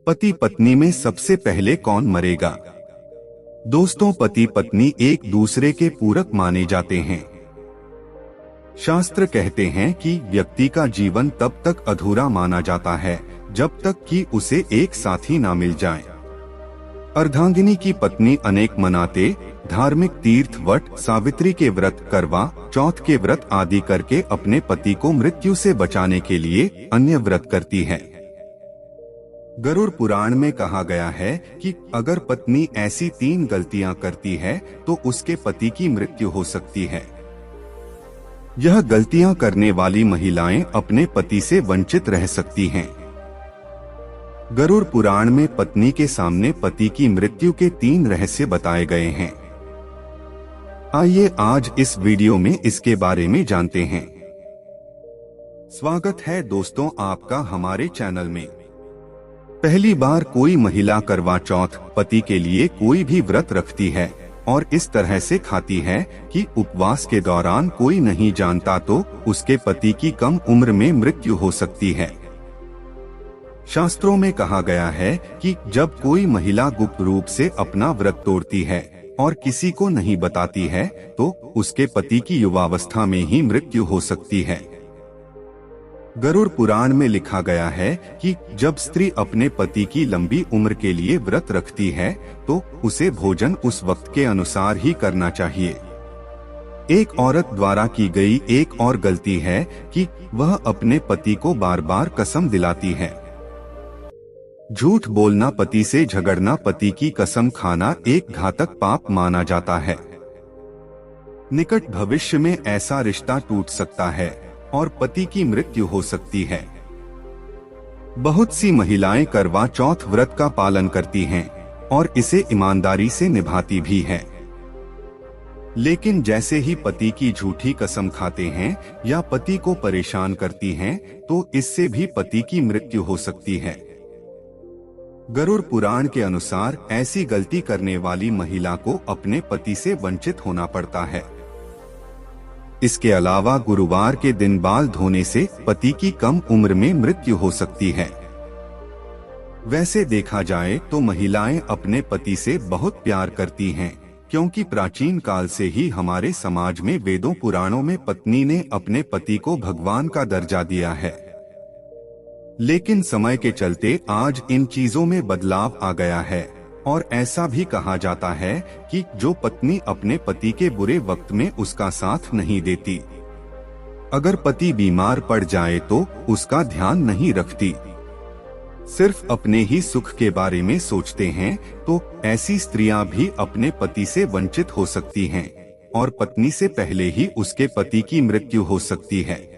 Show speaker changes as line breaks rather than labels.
पति पत्नी में सबसे पहले कौन मरेगा? दोस्तों, पति पत्नी एक दूसरे के पूरक माने जाते हैं। शास्त्र कहते हैं कि व्यक्ति का जीवन तब तक अधूरा माना जाता है जब तक कि उसे एक साथी ना मिल जाए। अर्धांगिनी की पत्नी अनेक मनाते धार्मिक तीर्थ, वट सावित्री के व्रत, करवा चौथ के व्रत आदि करके अपने पति को मृत्यु से बचाने के लिए अन्य व्रत करती है। गरुड़ पुराण में कहा गया है कि अगर पत्नी ऐसी 3 गलतियां करती है तो उसके पति की मृत्यु हो सकती है। यह गलतियां करने वाली महिलाएं अपने पति से वंचित रह सकती हैं। गरुड़ पुराण में पत्नी के सामने पति की मृत्यु के 3 रहस्य बताए गए हैं। आइए आज इस वीडियो में इसके बारे में जानते हैं। स्वागत है दोस्तों आपका हमारे चैनल में। पहली बार कोई महिला करवा चौथ, पति के लिए कोई भी व्रत रखती है और इस तरह से खाती है कि उपवास के दौरान कोई नहीं जानता तो उसके पति की कम उम्र में मृत्यु हो सकती है। शास्त्रों में कहा गया है कि जब कोई महिला गुप्त रूप से अपना व्रत तोड़ती है और किसी को नहीं बताती है तो उसके पति की युवावस्था में ही मृत्यु हो सकती है। गरुड़ पुराण में लिखा गया है कि जब स्त्री अपने पति की लंबी उम्र के लिए व्रत रखती है तो उसे भोजन उस वक्त के अनुसार ही करना चाहिए। एक औरत द्वारा की गई एक और गलती है कि वह अपने पति को बार बार कसम दिलाती है। झूठ बोलना, पति से झगड़ना, पति की कसम खाना एक घातक पाप माना जाता है। निकट भविष्य में ऐसा रिश्ता टूट सकता है और पति की मृत्यु हो सकती है। बहुत सी महिलाएं करवा चौथ व्रत का पालन करती हैं और इसे ईमानदारी से निभाती भी हैं। लेकिन जैसे ही पति की झूठी कसम खाते हैं या पति को परेशान करती हैं तो इससे भी पति की मृत्यु हो सकती है। गरुड़ पुराण के अनुसार ऐसी गलती करने वाली महिला को अपने पति से वंचित होना पड़ता है। इसके अलावा गुरुवार के दिन बाल धोने से पति की कम उम्र में मृत्यु हो सकती है। वैसे देखा जाए तो महिलाएं अपने पति से बहुत प्यार करती हैं, क्योंकि प्राचीन काल से ही हमारे समाज में वेदों पुराणों में पत्नी ने अपने पति को भगवान का दर्जा दिया है। लेकिन समय के चलते आज इन चीजों में बदलाव आ गया है और ऐसा भी कहा जाता है कि जो पत्नी अपने पति के बुरे वक्त में उसका साथ नहीं देती, अगर पति बीमार पड़ जाए तो उसका ध्यान नहीं रखती, सिर्फ अपने ही सुख के बारे में सोचते हैं, तो ऐसी स्त्रियां भी अपने पति से वंचित हो सकती हैं और पत्नी से पहले ही उसके पति की मृत्यु हो सकती है।